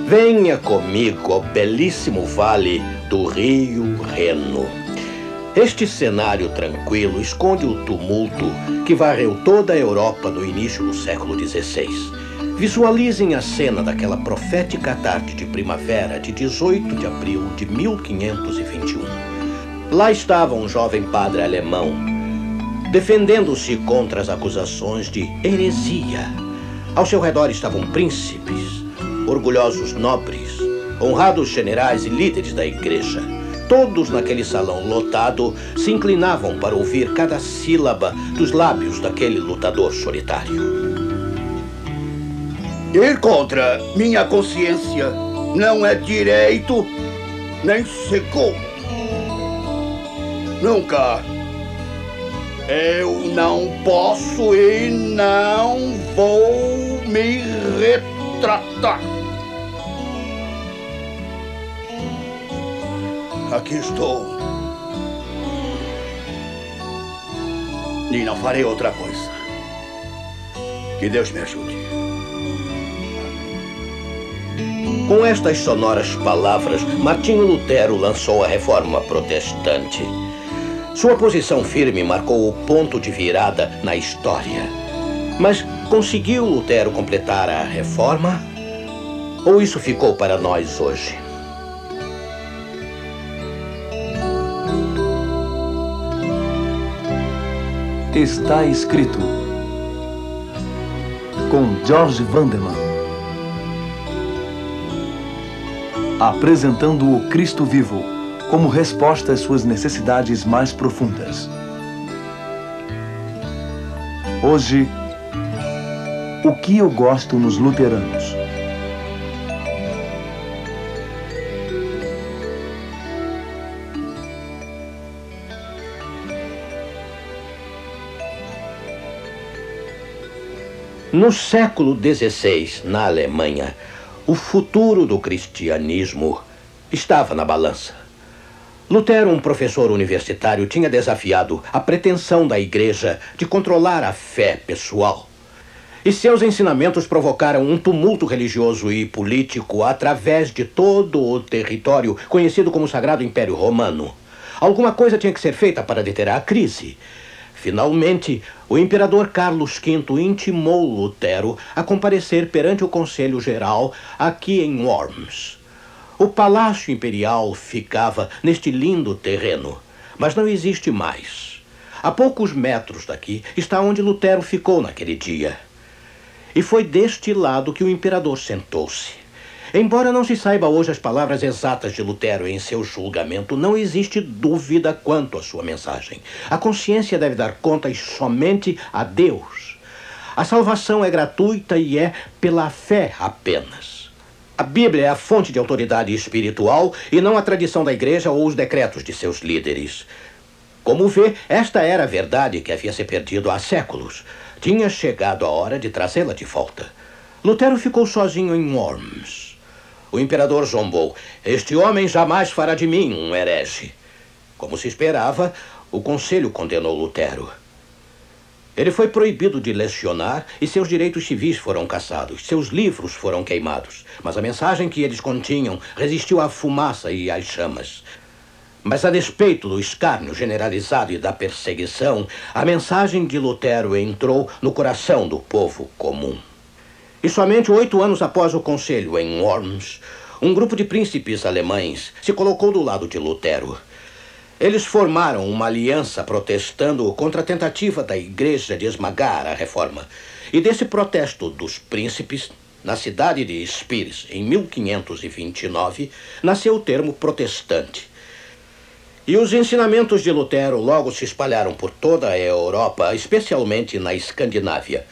Venha comigo ao belíssimo vale do Rio Reno. Este cenário tranquilo esconde o tumulto que varreu toda a Europa no início do século XVI. Visualizem a cena daquela profética tarde de primavera de 18 de abril de 1521. Lá estava um jovem padre alemão, defendendo-se contra as acusações de heresia. Ao seu redor estavam príncipes, orgulhosos nobres, honrados generais e líderes da igreja. Todos naquele salão lotado se inclinavam para ouvir cada sílaba dos lábios daquele lutador solitário. Ir contra minha consciência não é direito nem seguro. Nunca. Eu não posso e não vou me retratar. Aqui estou. E não farei outra coisa. Que Deus me ajude. Com estas sonoras palavras, Martinho Lutero lançou a Reforma Protestante. Sua posição firme marcou o ponto de virada na história. Mas conseguiu Lutero completar a Reforma? Ou isso ficou para nós hoje? Está escrito, com George Vanderman, apresentando o Cristo vivo como resposta às suas necessidades mais profundas. Hoje, o que eu gosto nos luteranos? No século XVI, na Alemanha, o futuro do cristianismo estava na balança. Lutero, um professor universitário, tinha desafiado a pretensão da igreja de controlar a fé pessoal. E seus ensinamentos provocaram um tumulto religioso e político através de todo o território conhecido como Sagrado Império Romano. Alguma coisa tinha que ser feita para deter a crise. Finalmente, o imperador Carlos V intimou Lutero a comparecer perante o Conselho Geral aqui em Worms. O Palácio Imperial ficava neste lindo terreno, mas não existe mais. A poucos metros daqui está onde Lutero ficou naquele dia. E foi deste lado que o imperador sentou-se. Embora não se saiba hoje as palavras exatas de Lutero em seu julgamento, não existe dúvida quanto à sua mensagem. A consciência deve dar contas somente a Deus. A salvação é gratuita e é pela fé apenas. A Bíblia é a fonte de autoridade espiritual e não a tradição da igreja ou os decretos de seus líderes. Como vê, esta era a verdade que havia se perdido há séculos. Tinha chegado a hora de trazê-la de volta. Lutero ficou sozinho em Worms. O imperador zombou. Este homem jamais fará de mim um herege. Como se esperava, o conselho condenou Lutero. Ele foi proibido de lecionar e seus direitos civis foram cassados. Seus livros foram queimados. Mas a mensagem que eles continham resistiu à fumaça e às chamas. Mas a despeito do escárnio generalizado e da perseguição, a mensagem de Lutero entrou no coração do povo comum. E somente 8 anos após o conselho em Worms, um grupo de príncipes alemães se colocou do lado de Lutero. Eles formaram uma aliança protestando contra a tentativa da igreja de esmagar a reforma. E desse protesto dos príncipes, na cidade de Spires, em 1529, nasceu o termo protestante. E os ensinamentos de Lutero logo se espalharam por toda a Europa, especialmente na Escandinávia.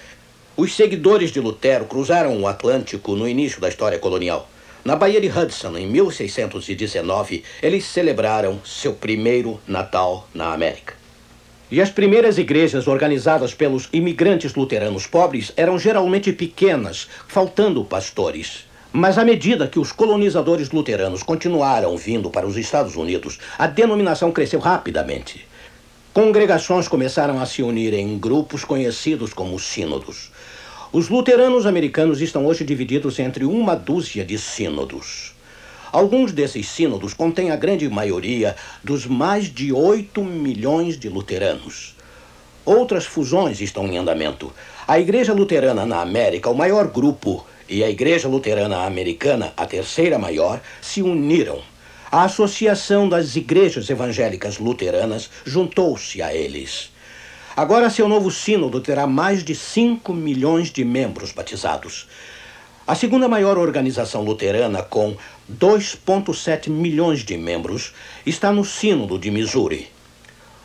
Os seguidores de Lutero cruzaram o Atlântico no início da história colonial. Na Baía de Hudson, em 1619, eles celebraram seu primeiro Natal na América. E as primeiras igrejas organizadas pelos imigrantes luteranos pobres eram geralmente pequenas, faltando pastores. Mas à medida que os colonizadores luteranos continuaram vindo para os Estados Unidos, a denominação cresceu rapidamente. Congregações começaram a se unir em grupos conhecidos como sínodos. Os luteranos americanos estão hoje divididos entre uma dúzia de sínodos. Alguns desses sínodos contêm a grande maioria dos mais de 8 milhões de luteranos. Outras fusões estão em andamento. A Igreja Luterana na América, o maior grupo, e a Igreja Luterana Americana, a terceira maior, se uniram. A Associação das Igrejas Evangélicas Luteranas juntou-se a eles. Agora, seu novo sínodo terá mais de 5 milhões de membros batizados. A segunda maior organização luterana, com 2,7 milhões de membros, está no sínodo de Missouri.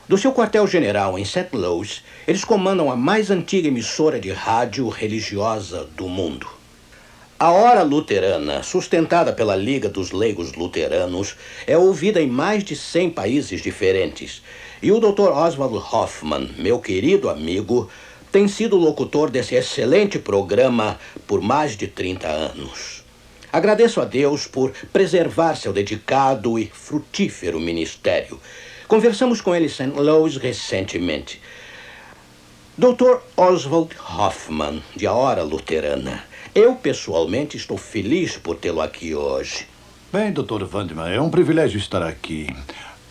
Do seu quartel-general em St. Louis, eles comandam a mais antiga emissora de rádio religiosa do mundo. A Hora Luterana, sustentada pela Liga dos Leigos Luteranos, é ouvida em mais de 100 países diferentes. E o Dr. Oswald Hoffman, meu querido amigo, tem sido locutor desse excelente programa por mais de 30 anos. Agradeço a Deus por preservar seu dedicado e frutífero ministério. Conversamos com ele em St. Louis recentemente. Dr. Oswald Hoffman, de A Hora Luterana, eu pessoalmente estou feliz por tê-lo aqui hoje. Bem, Dr. Vandeman, é um privilégio estar aqui.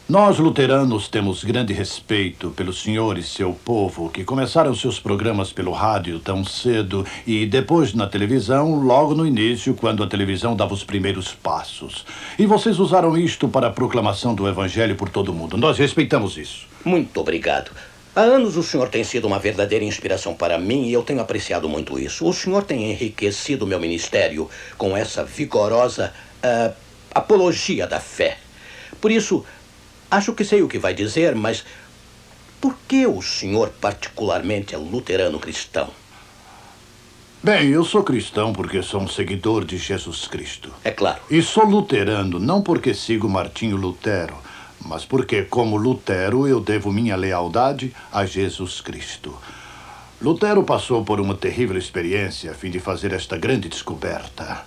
Nós, luteranos, temos grande respeito pelo senhor e seu povo, que começaram seus programas pelo rádio tão cedo e depois na televisão, logo no início, quando a televisão dava os primeiros passos. E vocês usaram isto para a proclamação do Evangelho por todo o mundo. Nós respeitamos isso. Muito obrigado. Há anos o senhor tem sido uma verdadeira inspiração para mim e eu tenho apreciado muito isso. O senhor tem enriquecido meu ministério com essa vigorosa apologia da fé. Por isso, acho que sei o que vai dizer, mas por que o senhor particularmente é luterano cristão? Bem, eu sou cristão porque sou um seguidor de Jesus Cristo. É claro. E sou luterano não porque sigo Martinho Lutero, mas porque, como Lutero, eu devo minha lealdade a Jesus Cristo. Lutero passou por uma terrível experiência a fim de fazer esta grande descoberta.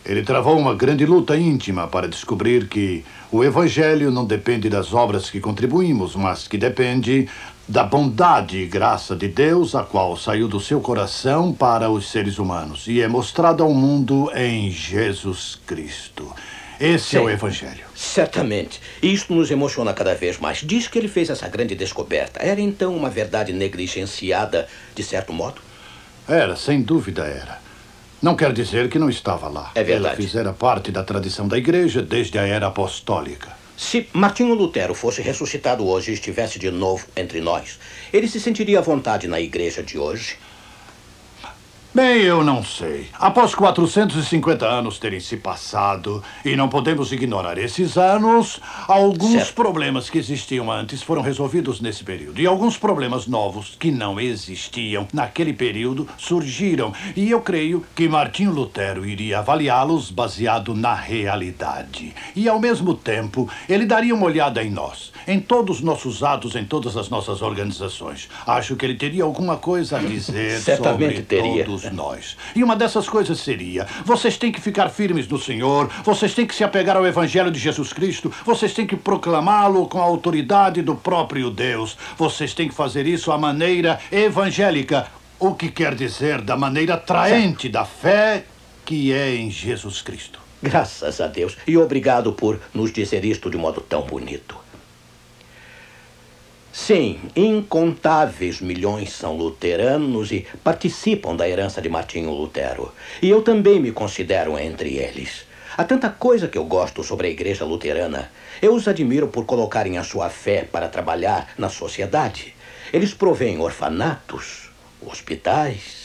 Ele travou uma grande luta íntima para descobrir que o Evangelho não depende das obras que contribuímos, mas que depende da bondade e graça de Deus, a qual saiu do seu coração para os seres humanos e é mostrada ao mundo em Jesus Cristo. Esse é o Evangelho. Certamente. E isto nos emociona cada vez mais. Diz que ele fez essa grande descoberta. Era então uma verdade negligenciada, de certo modo? Era, sem dúvida era. Não quer dizer que não estava lá. É verdade. Ela fizera parte da tradição da igreja desde a era apostólica. Se Martinho Lutero fosse ressuscitado hoje e estivesse de novo entre nós, ele se sentiria à vontade na igreja de hoje? Bem, eu não sei. Após 450 anos terem se passado, e não podemos ignorar esses anos, alguns problemas que existiam antes foram resolvidos nesse período. E alguns problemas novos que não existiam naquele período surgiram. E eu creio que Martinho Lutero iria avaliá-los baseado na realidade. E, ao mesmo tempo, ele daria uma olhada em nós, em todos os nossos atos, em todas as nossas organizações. Acho que ele teria alguma coisa a dizer Certamente sobre teria. todos nós. E uma dessas coisas seria: vocês têm que ficar firmes no Senhor, vocês têm que se apegar ao Evangelho de Jesus Cristo, vocês têm que proclamá-lo com a autoridade do próprio Deus. Vocês têm que fazer isso à maneira evangélica, o que quer dizer da maneira atraente da fé que é em Jesus Cristo. Graças a Deus. E obrigado por nos dizer isto de modo tão bonito. Sim, incontáveis milhões são luteranos e participam da herança de Martinho Lutero. E eu também me considero entre eles. Há tanta coisa que eu gosto sobre a igreja luterana. Eu os admiro por colocarem a sua fé para trabalhar na sociedade. Eles provêem orfanatos, hospitais,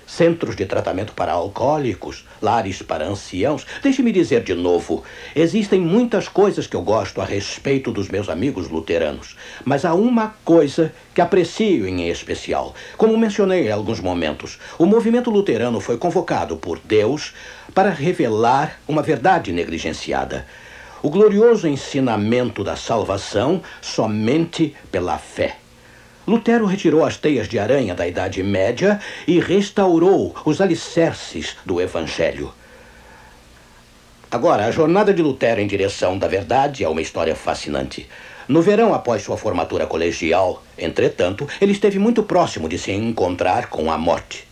centros de tratamento para alcoólicos, lares para anciãos. Deixe-me dizer de novo, existem muitas coisas que eu gosto a respeito dos meus amigos luteranos, mas há uma coisa que aprecio em especial. Como mencionei em alguns momentos, o movimento luterano foi convocado por Deus para revelar uma verdade negligenciada: o glorioso ensinamento da salvação somente pela fé. Lutero retirou as teias de aranha da Idade Média e restaurou os alicerces do Evangelho. Agora, a jornada de Lutero em direção da verdade é uma história fascinante. No verão, após sua formatura colegial, entretanto, ele esteve muito próximo de se encontrar com a morte.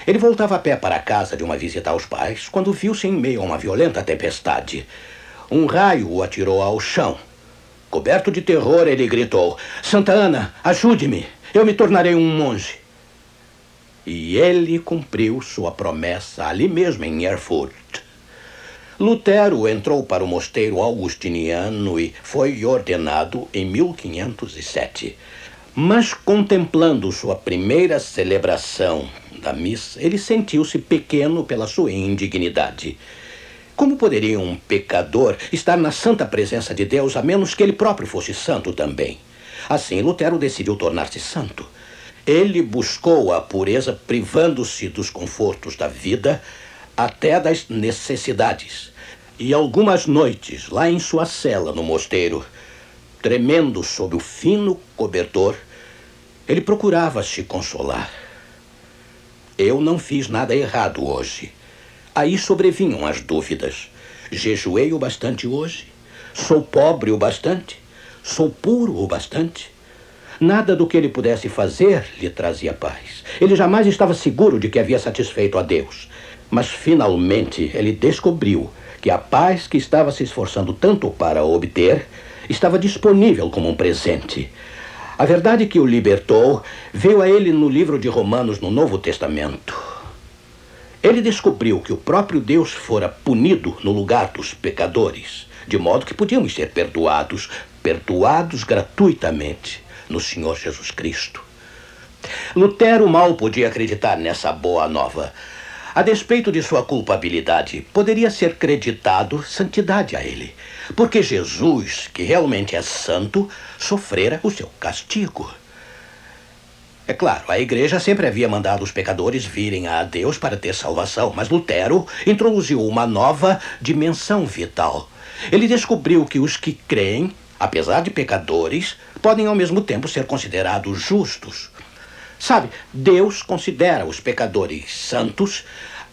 Ele voltava a pé para casa de uma visita aos pais quando viu-se em meio a uma violenta tempestade. Um raio o atirou ao chão. Coberto de terror, ele gritou: Santa Ana, ajude-me, eu me tornarei um monge. E ele cumpriu sua promessa ali mesmo em Erfurt. Lutero entrou para o mosteiro augustiniano e foi ordenado em 1507. Mas contemplando sua primeira celebração da missa, ele sentiu-se pequeno pela sua indignidade. Como poderia um pecador estar na santa presença de Deus a menos que ele próprio fosse santo também? Assim, Lutero decidiu tornar-se santo. Ele buscou a pureza privando-se dos confortos da vida até das necessidades. E algumas noites, lá em sua cela no mosteiro, tremendo sob o fino cobertor, ele procurava se consolar. Eu não fiz nada errado hoje. Aí sobrevinham as dúvidas. Jejuei o bastante hoje? Sou pobre o bastante? Sou puro o bastante? Nada do que ele pudesse fazer lhe trazia paz. Ele jamais estava seguro de que havia satisfeito a Deus. Mas finalmente ele descobriu que a paz que estava se esforçando tanto para obter estava disponível como um presente. A verdade que o libertou veio a ele no livro de Romanos, no Novo Testamento. Ele descobriu que o próprio Deus fora punido no lugar dos pecadores, de modo que podíamos ser perdoados gratuitamente no Senhor Jesus Cristo. Lutero mal podia acreditar nessa boa nova. A despeito de sua culpabilidade, poderia ser creditado santidade a ele, porque Jesus, que realmente é santo, sofrera o seu castigo. É claro, a igreja sempre havia mandado os pecadores virem a Deus para ter salvação, mas Lutero introduziu uma nova dimensão vital. Ele descobriu que os que creem, apesar de pecadores, podem ao mesmo tempo ser considerados justos. Sabe, Deus considera os pecadores santos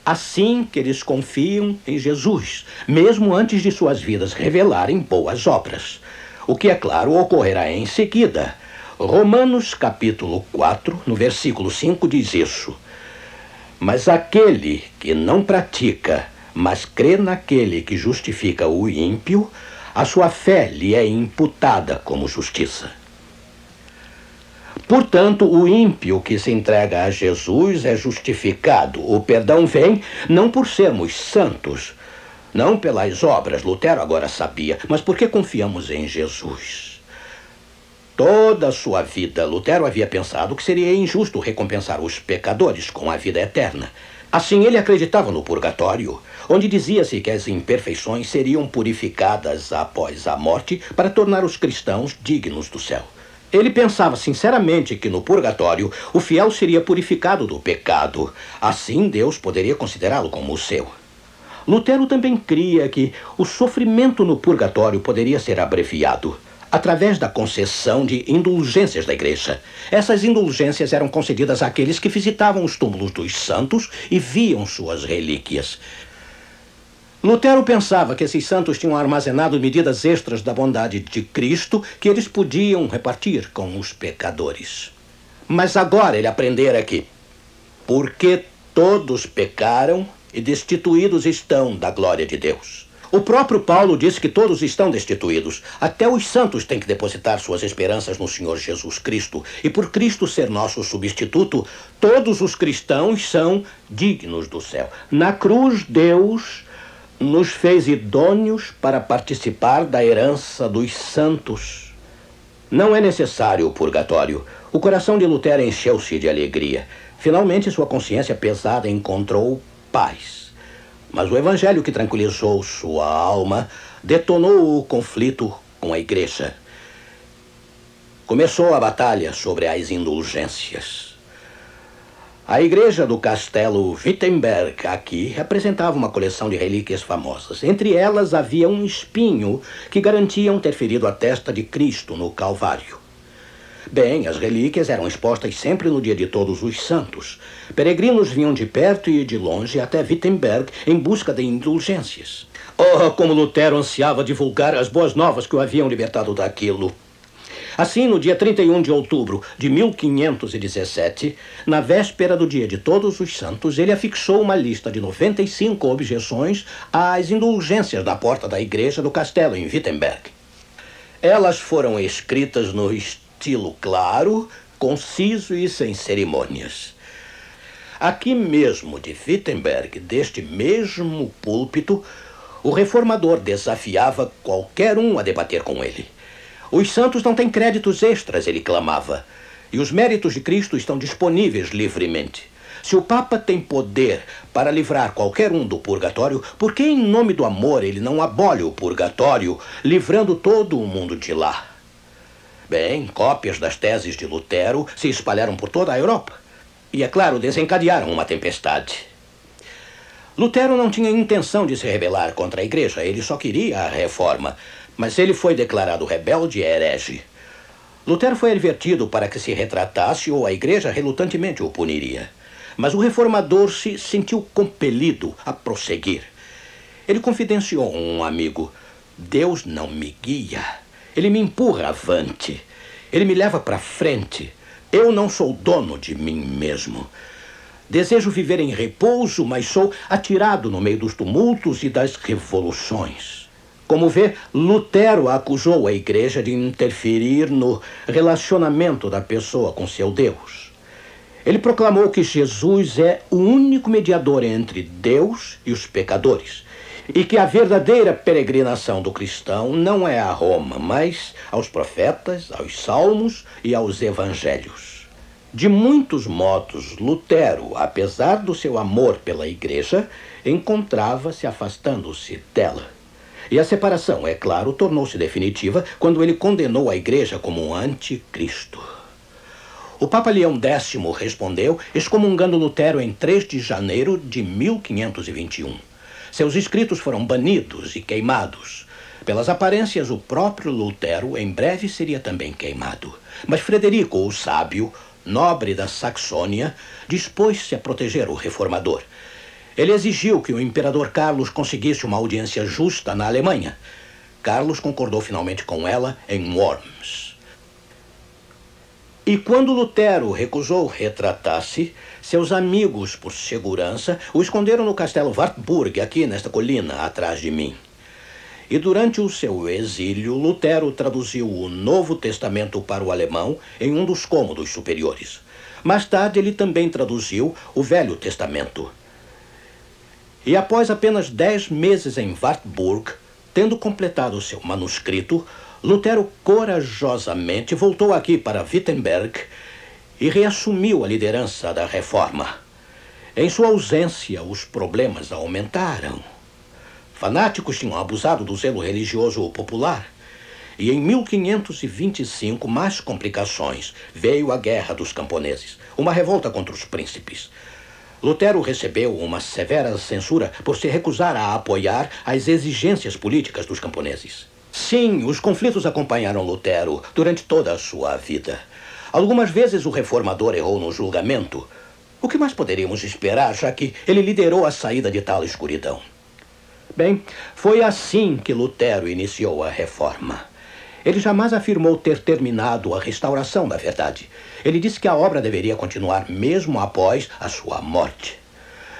assim que eles confiam em Jesus, mesmo antes de suas vidas revelarem boas obras. O que, é claro, ocorrerá em seguida. Romanos capítulo 4, no versículo 5, diz isso. Mas aquele que não pratica, mas crê naquele que justifica o ímpio, a sua fé lhe é imputada como justiça. Portanto, o ímpio que se entrega a Jesus é justificado. O perdão vem não por sermos santos, não pelas obras, Lutero agora sabia, mas porque confiamos em Jesus. Toda a sua vida, Lutero havia pensado que seria injusto recompensar os pecadores com a vida eterna. Assim, ele acreditava no purgatório, onde dizia-se que as imperfeições seriam purificadas após a morte para tornar os cristãos dignos do céu. Ele pensava sinceramente que no purgatório o fiel seria purificado do pecado. Assim, Deus poderia considerá-lo como o seu. Lutero também cria que o sofrimento no purgatório poderia ser abreviado através da concessão de indulgências da igreja. Essas indulgências eram concedidas àqueles que visitavam os túmulos dos santos e viam suas relíquias. Lutero pensava que esses santos tinham armazenado medidas extras da bondade de Cristo que eles podiam repartir com os pecadores. Mas agora ele aprendera que, porque todos pecaram e destituídos estão da glória de Deus. O próprio Paulo disse que todos estão destituídos. Até os santos têm que depositar suas esperanças no Senhor Jesus Cristo. E por Cristo ser nosso substituto, todos os cristãos são dignos do céu. Na cruz, Deus nos fez idôneos para participar da herança dos santos. Não é necessário o purgatório. O coração de Lutero encheu-se de alegria. Finalmente, sua consciência pesada encontrou paz. Mas o evangelho que tranquilizou sua alma detonou o conflito com a igreja. Começou a batalha sobre as indulgências. A igreja do castelo Wittenberg aqui representava uma coleção de relíquias famosas. Entre elas havia um espinho que garantiam ter ferido a testa de Cristo no Calvário. Bem, as relíquias eram expostas sempre no dia de Todos os Santos. Peregrinos vinham de perto e de longe até Wittenberg em busca de indulgências. Oh, como Lutero ansiava divulgar as boas novas que o haviam libertado daquilo. Assim, no dia 31 de outubro de 1517, na véspera do dia de Todos os Santos, ele afixou uma lista de 95 objeções às indulgências da porta da igreja do castelo em Wittenberg. Elas foram escritas no estilo claro, conciso e sem cerimônias. Aqui mesmo de Wittenberg, deste mesmo púlpito, o reformador desafiava qualquer um a debater com ele. Os santos não têm créditos extras, ele clamava, e os méritos de Cristo estão disponíveis livremente. Se o Papa tem poder para livrar qualquer um do purgatório, por que em nome do amor ele não abole o purgatório, livrando todo o mundo de lá? Bem, cópias das teses de Lutero se espalharam por toda a Europa e, é claro, desencadearam uma tempestade. Lutero não tinha intenção de se rebelar contra a igreja, ele só queria a reforma, mas ele foi declarado rebelde e herege. Lutero foi advertido para que se retratasse ou a igreja relutantemente o puniria. Mas o reformador se sentiu compelido a prosseguir. Ele confidenciou a um amigo: Deus não me guia, ele me empurra avante, ele me leva para frente. Eu não sou dono de mim mesmo. Desejo viver em repouso, mas sou atirado no meio dos tumultos e das revoluções. Como vê, Lutero acusou a igreja de interferir no relacionamento da pessoa com seu Deus. Ele proclamou que Jesus é o único mediador entre Deus e os pecadores, e que a verdadeira peregrinação do cristão não é a Roma, mas aos profetas, aos salmos e aos evangelhos. De muitos modos, Lutero, apesar do seu amor pela igreja, encontrava-se afastando-se dela. E a separação, é claro, tornou-se definitiva quando ele condenou a igreja como um anticristo. O Papa Leão X respondeu, excomungando Lutero em 3 de janeiro de 1521. Seus escritos foram banidos e queimados. Pelas aparências, o próprio Lutero em breve seria também queimado. Mas Frederico, o sábio, nobre da Saxônia, dispôs-se a proteger o reformador. Ele exigiu que o imperador Carlos conseguisse uma audiência justa na Alemanha. Carlos concordou finalmente com ela em Worms. E quando Lutero recusou retratar-se, seus amigos, por segurança, o esconderam no castelo Wartburg, aqui nesta colina, atrás de mim. E durante o seu exílio, Lutero traduziu o Novo Testamento para o alemão em um dos cômodos superiores. Mais tarde, ele também traduziu o Velho Testamento. E após apenas 10 meses em Wartburg, tendo completado seu manuscrito, Lutero corajosamente voltou aqui para Wittenberg e reassumiu a liderança da reforma. Em sua ausência, os problemas aumentaram. Fanáticos tinham abusado do zelo religioso popular. E em 1525, mais complicações. Veio a Guerra dos Camponeses, uma revolta contra os príncipes. Lutero recebeu uma severa censura por se recusar a apoiar as exigências políticas dos camponeses. Sim, os conflitos acompanharam Lutero durante toda a sua vida. Algumas vezes o reformador errou no julgamento. O que mais poderíamos esperar, já que ele liderou a saída de tal escuridão? Bem, foi assim que Lutero iniciou a reforma. Ele jamais afirmou ter terminado a restauração da verdade. Ele disse que a obra deveria continuar mesmo após a sua morte.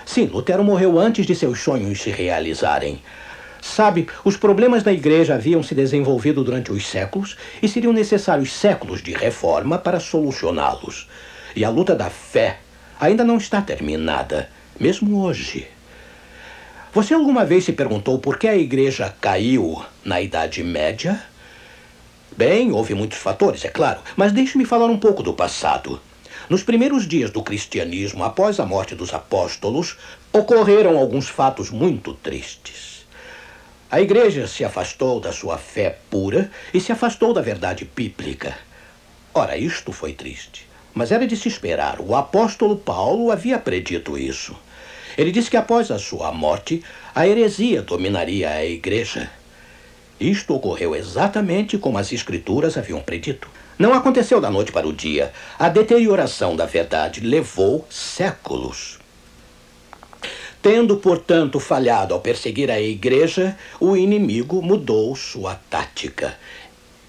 Sim, Lutero morreu antes de seus sonhos se realizarem. Sabe, os problemas da igreja haviam se desenvolvido durante os séculos e seriam necessários séculos de reforma para solucioná-los. E a luta da fé ainda não está terminada, mesmo hoje. Você alguma vez se perguntou por que a igreja caiu na Idade Média? Bem, houve muitos fatores, é claro, mas deixe-me falar um pouco do passado. Nos primeiros dias do cristianismo, após a morte dos apóstolos, ocorreram alguns fatos muito tristes. A igreja se afastou da sua fé pura e se afastou da verdade bíblica. Ora, isto foi triste, mas era de se esperar. O apóstolo Paulo havia predito isso. Ele disse que após a sua morte, a heresia dominaria a igreja. Isto ocorreu exatamente como as escrituras haviam predito. Não aconteceu da noite para o dia. A deterioração da verdade levou séculos. Tendo, portanto, falhado ao perseguir a igreja, o inimigo mudou sua tática.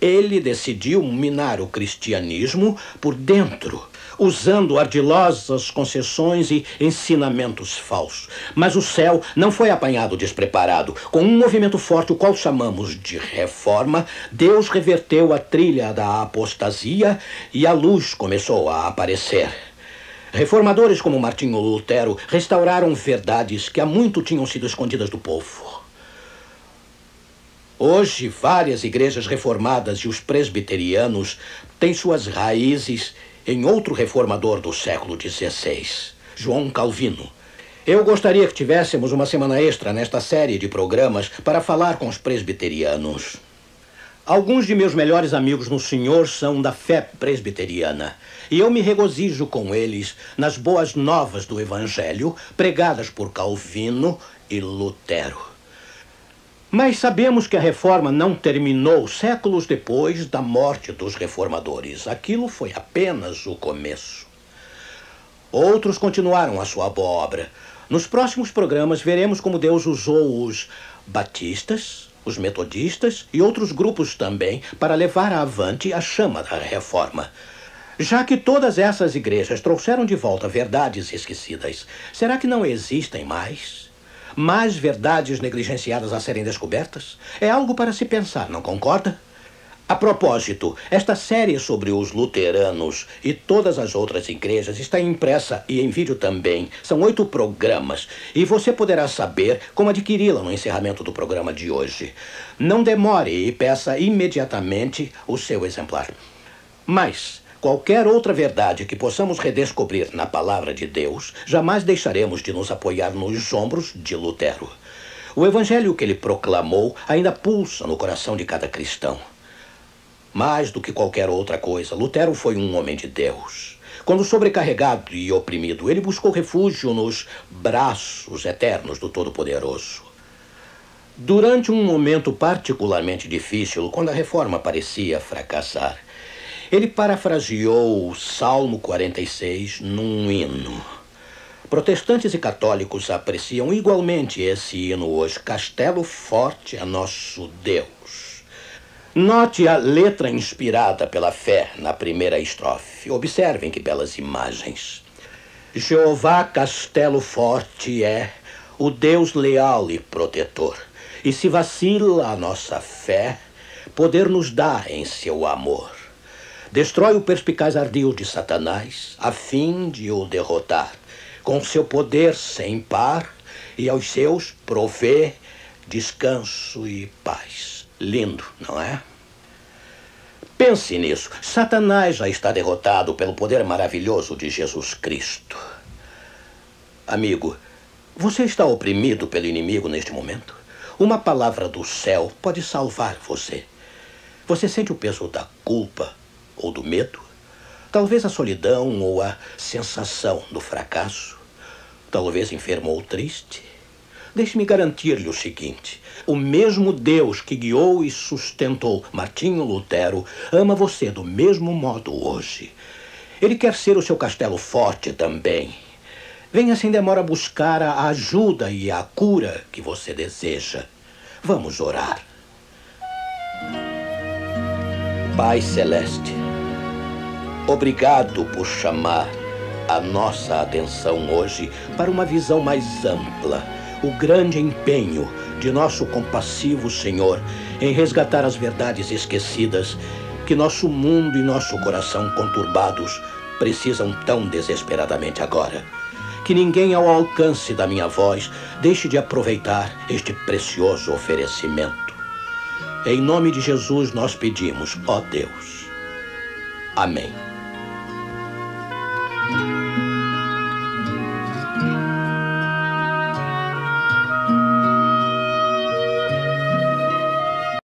Ele decidiu minar o cristianismo por dentro, usando ardilosas concessões e ensinamentos falsos. Mas o céu não foi apanhado despreparado. Com um movimento forte, o qual chamamos de reforma, Deus reverteu a trilha da apostasia e a luz começou a aparecer. Reformadores como Martinho Lutero restauraram verdades que há muito tinham sido escondidas do povo. Hoje, várias igrejas reformadas e os presbiterianos têm suas raízes em outro reformador do século XVI, João Calvino. Eu gostaria que tivéssemos uma semana extra nesta série de programas para falar com os presbiterianos. Alguns de meus melhores amigos no Senhor são da fé presbiteriana, e eu me regozijo com eles nas boas novas do Evangelho pregadas por Calvino e Lutero. Mas sabemos que a reforma não terminou séculos depois da morte dos reformadores. Aquilo foi apenas o começo. Outros continuaram a sua boa obra. Nos próximos programas veremos como Deus usou os batistas, os metodistas e outros grupos também para levar avante a chama da reforma. Já que todas essas igrejas trouxeram de volta verdades esquecidas, será que não existem mais verdades negligenciadas a serem descobertas? É algo para se pensar, não concorda? A propósito, esta série sobre os luteranos e todas as outras igrejas está impressa e em vídeo também. São 8 programas e você poderá saber como adquiri-la no encerramento do programa de hoje. Não demore e peça imediatamente o seu exemplar. Mas qualquer outra verdade que possamos redescobrir na palavra de Deus, jamais deixaremos de nos apoiar nos ombros de Lutero. O evangelho que ele proclamou ainda pulsa no coração de cada cristão. Mais do que qualquer outra coisa, Lutero foi um homem de Deus. Quando sobrecarregado e oprimido, ele buscou refúgio nos braços eternos do Todo-Poderoso. Durante um momento particularmente difícil, quando a reforma parecia fracassar, ele parafraseou o Salmo 46 num hino. Protestantes e católicos apreciam igualmente esse hino hoje. Castelo forte é nosso Deus. Note a letra inspirada pela fé na primeira estrofe. Observem que belas imagens. Jeová castelo forte é, o Deus leal e protetor. E se vacila a nossa fé, poder nos dá em seu amor. Destrói o perspicaz ardil de Satanás, a fim de o derrotar, com seu poder sem par, e aos seus provê descanso e paz. Lindo, não é? Pense nisso. Satanás já está derrotado pelo poder maravilhoso de Jesus Cristo. Amigo, você está oprimido pelo inimigo neste momento? Uma palavra do céu pode salvar você. Você sente o peso da culpa ou do medo? Talvez a solidão ou a sensação do fracasso? Talvez enfermo ou triste? Deixe-me garantir-lhe o seguinte: o mesmo Deus que guiou e sustentou Martinho Lutero ama você do mesmo modo hoje. Ele quer ser o seu castelo forte também. Venha sem demora buscar a ajuda e a cura que você deseja. Vamos orar. Pai Celeste, obrigado por chamar a nossa atenção hoje para uma visão mais ampla. O grande empenho de nosso compassivo Senhor em resgatar as verdades esquecidas que nosso mundo e nosso coração conturbados precisam tão desesperadamente agora. Que ninguém ao alcance da minha voz deixe de aproveitar este precioso oferecimento. Em nome de Jesus nós pedimos, ó Deus. Amém.